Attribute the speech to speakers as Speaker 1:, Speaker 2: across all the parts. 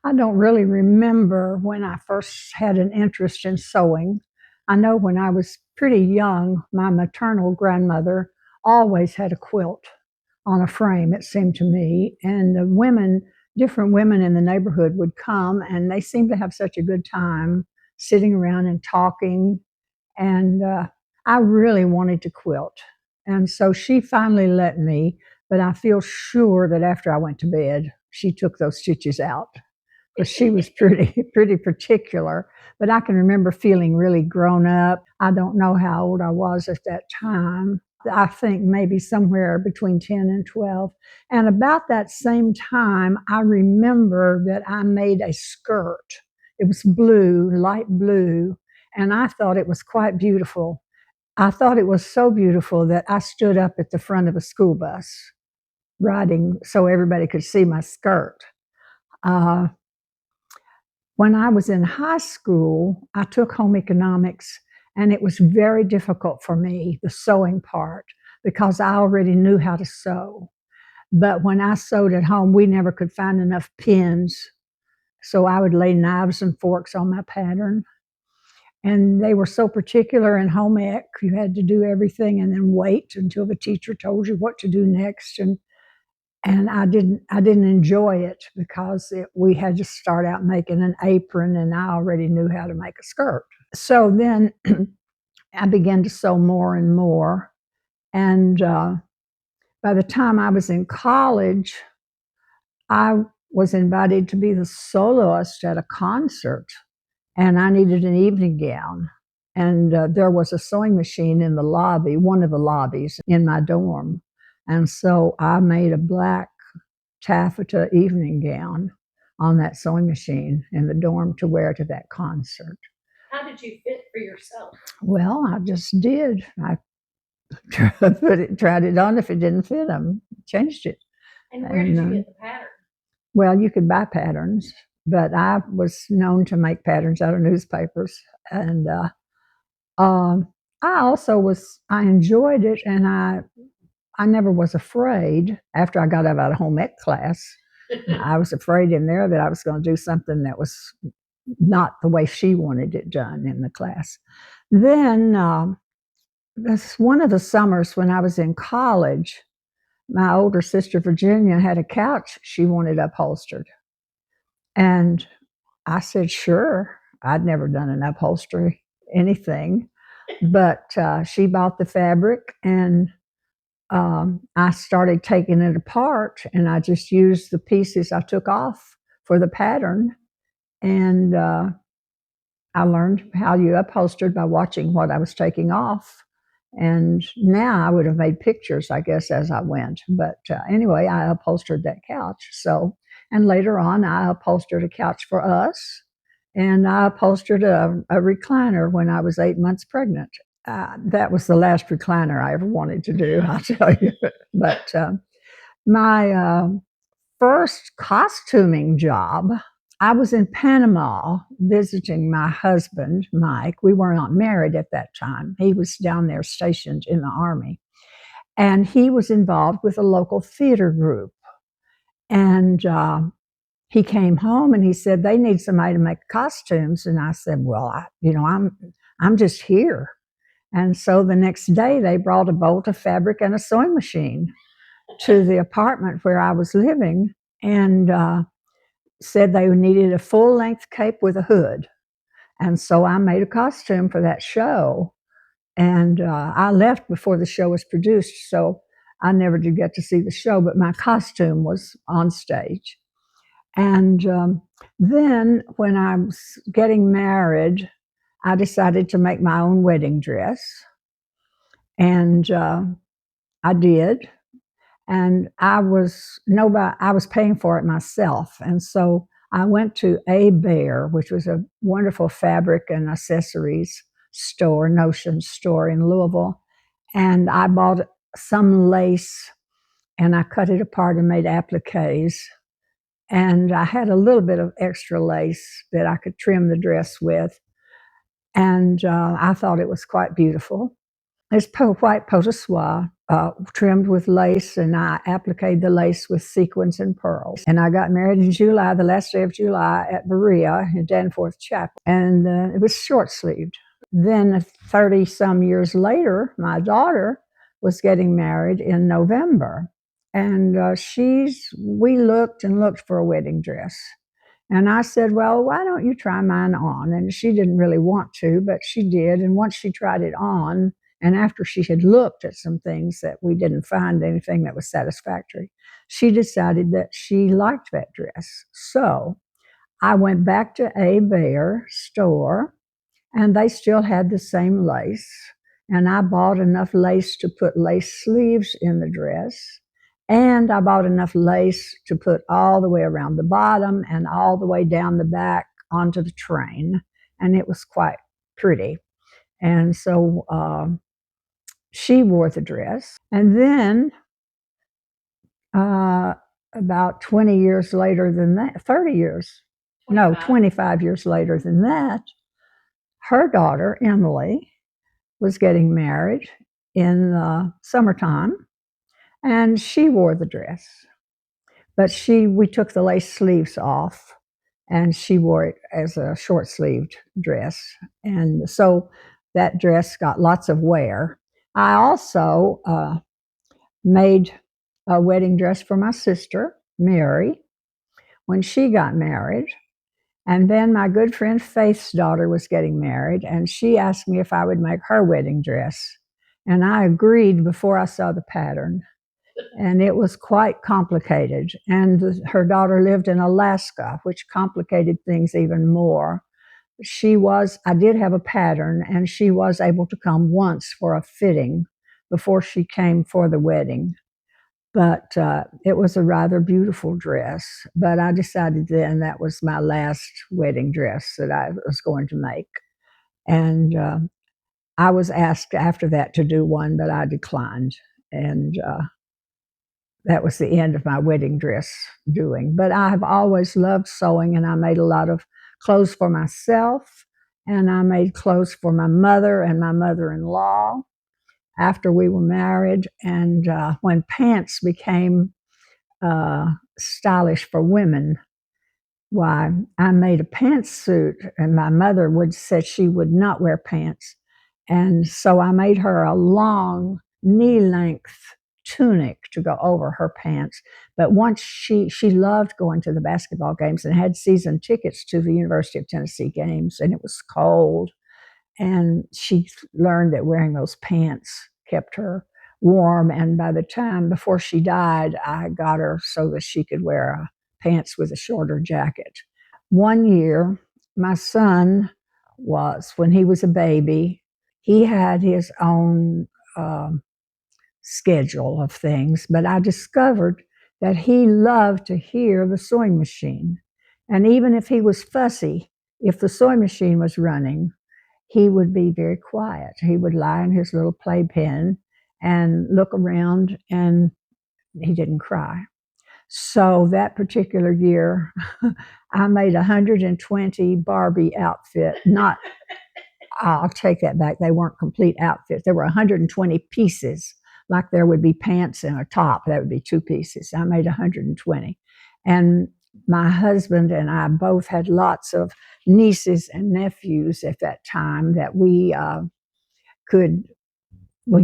Speaker 1: I don't really remember when I first had an interest in sewing. I know when I was pretty young, my maternal grandmother always had a quilt on a frame, it seemed to me. And the women, different women in the neighborhood would come, and they seemed to have such a good time sitting around and talking. And I really wanted to quilt. And so she finally let me, but I feel sure that after I went to bed, she took those stitches out because she was pretty particular. But I can remember feeling really grown up. I don't know how old I was at that time. I think maybe somewhere between 10 and 12. And about that same time, I remember that I made a skirt. It was blue, light blue, and I thought it was quite beautiful. I thought it was so beautiful that I stood up at the front of a school bus riding so everybody could see my skirt. Uh, when I was in high school, I took home economics, and it was very difficult for me, the sewing part, because I already knew how to sew. But when I sewed at home, we never could find enough pins. So I would lay knives and forks on my pattern. And they were so particular in home ec, you had to do everything and then wait until the teacher told you what to do next. And I didn't enjoy it because we had to start out making an apron, and I already knew how to make a skirt. So then I began to sew more and more. And by the time I was in college, I was invited to be the soloist at a concert, and I needed an evening gown. And there was a sewing machine in the lobby, one of the lobbies in my dorm. And so I made a black taffeta evening gown on that sewing machine in the dorm to wear to that concert.
Speaker 2: How did you fit for yourself?
Speaker 1: Well, I just did. I tried it on. If it didn't fit, I changed it.
Speaker 2: And where did you get the pattern?
Speaker 1: Well, you could buy patterns, but I was known to make patterns out of newspapers. And I enjoyed it, and I never was afraid after I got out of home ec class. I was afraid in there that I was going to do something that was not the way she wanted it done in the class. Then, this one of the summers when I was in college, my older sister Virginia had a couch she wanted upholstered. And I said, sure. I'd never done an upholstery anything, but she bought the fabric, and I started taking it apart, and I just used the pieces I took off for the pattern. And I learned how you upholstered by watching what I was taking off. And now I would have made pictures, I guess, as I went. But anyway, I upholstered that couch. So, and later on, I upholstered a couch for us, and I upholstered a recliner when I was 8 months pregnant. That was the last recliner I ever wanted to do, I'll tell you. But my first costuming job, I was in Panama visiting my husband, Mike. We were not married at that time. He was down there stationed in the Army. And he was involved with a local theater group. And he came home and he said, they need somebody to make costumes. And I said, well, I'm just here. And so the next day they brought a bolt of fabric and a sewing machine to the apartment where I was living, and said they needed a full-length cape with a hood. And so I made a costume for that show. And I left before the show was produced, so I never did get to see the show, but my costume was on stage. And then when I was getting married, I decided to make my own wedding dress. And I did. And I was paying for it myself. And so I went to A Bear, which was a wonderful fabric and accessories store, notion store in Louisville. And I bought some lace, and I cut it apart and made appliques. And I had a little bit of extra lace that I could trim the dress with. And I thought it was quite beautiful. It's white pote de soie, trimmed with lace, and I appliqued the lace with sequins and pearls. And I got married in July, the last day of July, at Berea in Danforth Chapel. And it was short-sleeved. Then 30-some years later, my daughter was getting married in November. And we looked and looked for a wedding dress. And I said, well, why don't you try mine on? And she didn't really want to, but she did. And once she tried it on, and after she had looked at some things that we didn't find anything that was satisfactory, she decided that she liked that dress. So I went back to A. Bear store, and they still had the same lace. And I bought enough lace to put lace sleeves in the dress. And I bought enough lace to put all the way around the bottom and all the way down the back onto the train. And it was quite pretty. And so she wore the dress. And then about 20 years later than that, 30 years, 25. No, 25 years later than that, her daughter, Emily, was getting married in the summertime, and she wore the dress. But we took the lace sleeves off, and she wore it as a short-sleeved dress. And so that dress got lots of wear. I also made a wedding dress for my sister, Mary, when she got married. And then my good friend Faith's daughter was getting married, and she asked me if I would make her wedding dress. And I agreed before I saw the pattern. And it was quite complicated. And her daughter lived in Alaska, which complicated things even more. I did have a pattern, and she was able to come once for a fitting before she came for the wedding. But it was a rather beautiful dress. But I decided then that was my last wedding dress that I was going to make. And I was asked after that to do one, but I declined. And that was the end of my wedding dress doing. But I have always loved sewing, and I made a lot of clothes for myself, and I made clothes for my mother and my mother-in-law after we were married. And when pants became stylish for women, why, I made a pantsuit, and my mother said she would not wear pants. And so I made her a long knee-length tunic to go over her pants. But once she loved going to the basketball games and had season tickets to the University of Tennessee games, and it was cold. And she learned that wearing those pants kept her warm. And by the time before she died, I got her so that she could wear pants with a shorter jacket. One year, my son when he was a baby, he had his own schedule of things, but I discovered that he loved to hear the sewing machine. And even if he was fussy, if the sewing machine was running, he would be very quiet. He would lie in his little playpen and look around, and he didn't cry. So that particular year, I made 120 Barbie outfit. Not, I'll take that back. They weren't complete outfits. There were 120 pieces, like there would be pants and a top. That would be two pieces. I made 120. And my husband and I both had lots of nieces and nephews at that time that we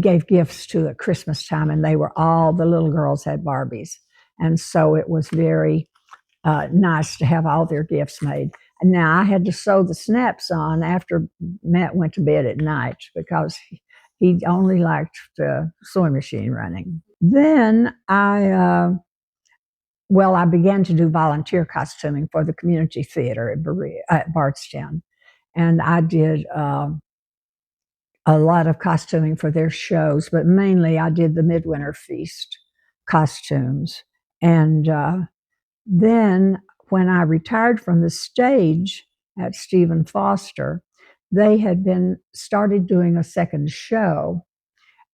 Speaker 1: gave gifts to at Christmas time, and the little girls had Barbies. And so it was very nice to have all their gifts made. And now I had to sew the snaps on after Matt went to bed at night because he only liked the sewing machine running. Then I began to do volunteer costuming for the community theater at Bardstown. And I did a lot of costuming for their shows, but mainly I did the Midwinter Feast costumes. And then when I retired from the stage at Stephen Foster, they had started doing a second show,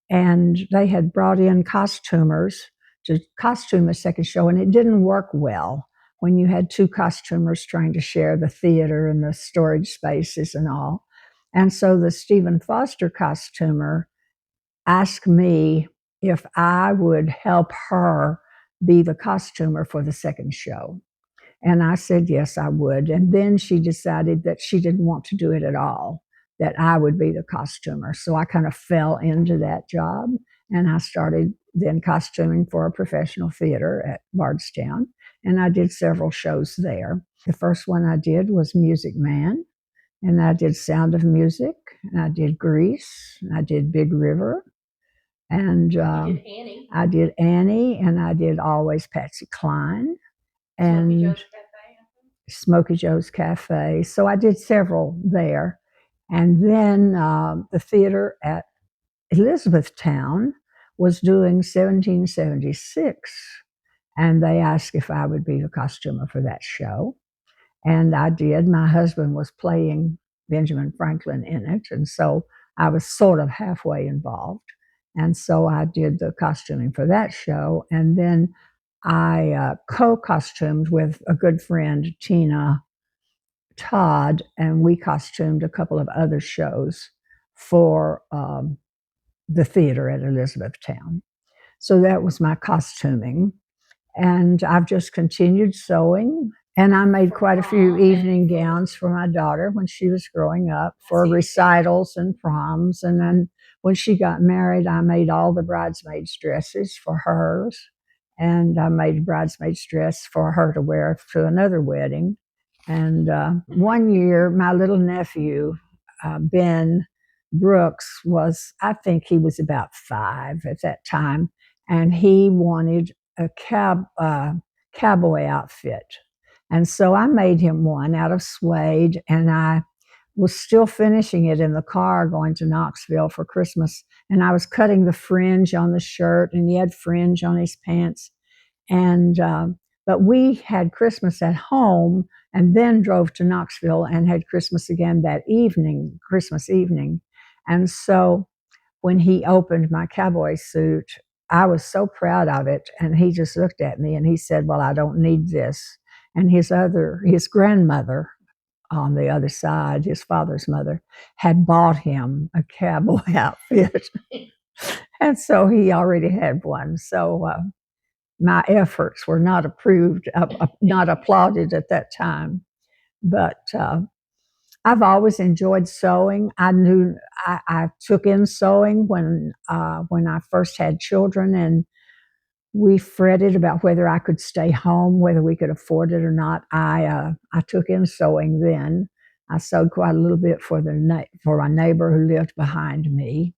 Speaker 1: and they had brought in costumers to costume a second show, and it didn't work well when you had two costumers trying to share the theater and the storage spaces and all. And so the Stephen Foster costumer asked me if I would help her be the costumer for the second show. And I said, yes, I would. And then she decided that she didn't want to do it at all, that I would be the costumer. So I kind of fell into that job, and I started then costuming for a professional theater at Bardstown. And I did several shows there. The first one I did was Music Man, and I did Sound of Music, and I did Grease, and I did Big River, and
Speaker 2: You did Annie.
Speaker 1: I did Annie, and I did Always Patsy Cline, and Smoky Joe's Cafe. So I did several there. And then the theater at Elizabethtown was doing 1776. And they asked if I would be the costumer for that show. And I did. My husband was playing Benjamin Franklin in it. And so I was sort of halfway involved. And so I did the costuming for that show. And then I co-costumed with a good friend, Tina Todd, and we costumed a couple of other shows for the theater at Elizabethtown. So that was my costuming. And I've just continued sewing. And I made quite a few evening gowns for my daughter when she was growing up for recitals and proms. And then when she got married, I made all the bridesmaids' dresses for hers. And I made a bridesmaid's dress for her to wear to another wedding. And one year, my little nephew, Ben Brooks, I think he was about 5 at that time, and he wanted a cowboy outfit. And so I made him one out of suede, and I was still finishing it in the car going to Knoxville for Christmas. And I was cutting the fringe on the shirt, and he had fringe on his pants. And but we had Christmas at home, and then drove to Knoxville and had Christmas again that evening, Christmas evening. And so when he opened my cowboy suit, I was so proud of it. And he just looked at me and he said, well, I don't need this. And his grandmother on the other side, his father's mother, had bought him a cowboy outfit. And so he already had one. So my efforts were not approved, not applauded at that time. But I've always enjoyed sewing. I took in sewing when I first had children, and we fretted about whether I could stay home, whether we could afford it or not. I took in sewing then. I sewed quite a little bit for my neighbor who lived behind me,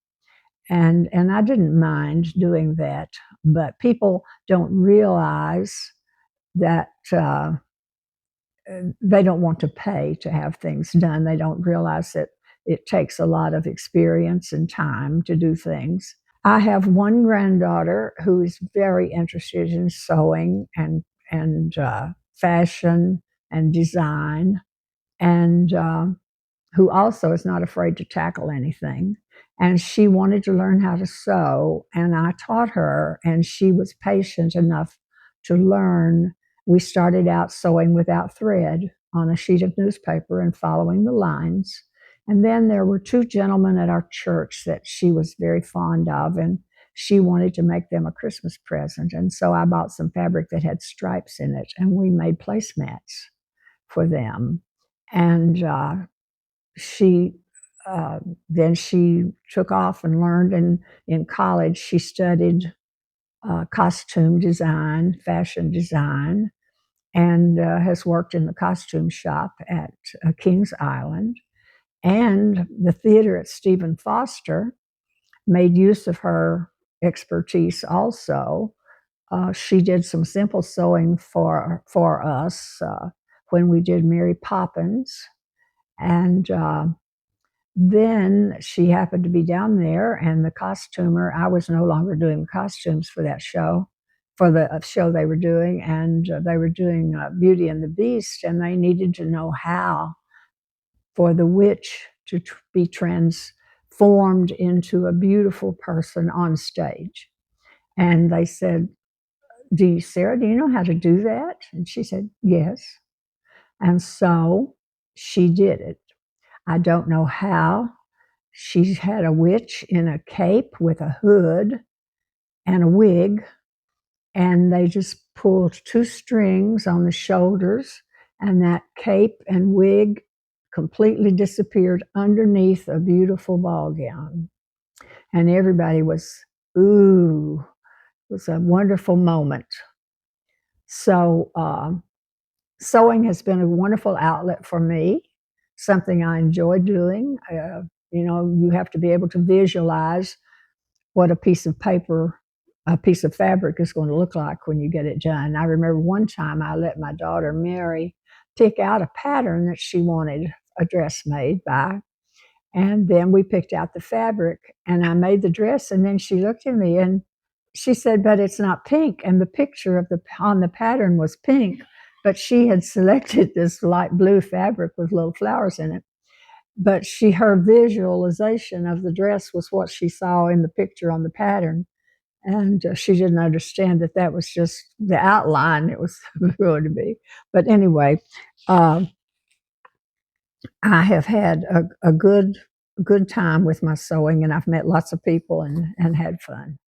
Speaker 1: and I didn't mind doing that. But people don't realize that they don't want to pay to have things done. They don't realize that it takes a lot of experience and time to do things. I have one granddaughter who is very interested in sewing and fashion and design, and who also is not afraid to tackle anything. And she wanted to learn how to sew, and I taught her, and she was patient enough to learn. We started out sewing without thread on a sheet of newspaper and following the lines. And then there were 2 gentlemen at our church that she was very fond of, and she wanted to make them a Christmas present. And so I bought some fabric that had stripes in it, and we made placemats for them. And she then she took off and learned, and in college she studied costume design, fashion design, and has worked in the costume shop at Kings Island. And the theater at Stephen Foster made use of her expertise also. She did some simple sewing for us when we did Mary Poppins. And then she happened to be down there, and the costumer, I was no longer doing the costumes for that show, for the show they were doing, and they were doing Beauty and the Beast, and they needed to know how for the witch to be transformed into a beautiful person on stage. And they said, Sarah, do you know how to do that? And she said, yes. And so she did it. I don't know how. She had a witch in a cape with a hood and a wig, and they just pulled two strings on the shoulders, and that cape and wig completely disappeared underneath a beautiful ball gown. And everybody was, ooh, it was a wonderful moment. So, sewing has been a wonderful outlet for me, something I enjoy doing. You have to be able to visualize what a piece of paper, a piece of fabric is going to look like when you get it done. I remember one time I let my daughter Mary pick out a pattern that she wanted a dress made by. And then we picked out the fabric and I made the dress. And then she looked at me and she said, but it's not pink. And the picture of on the pattern was pink, but she had selected this light blue fabric with little flowers in it. But her visualization of the dress was what she saw in the picture on the pattern. And she didn't understand that that was just the outline it was going to be. But anyway, I have had a good time with my sewing, and I've met lots of people and had fun.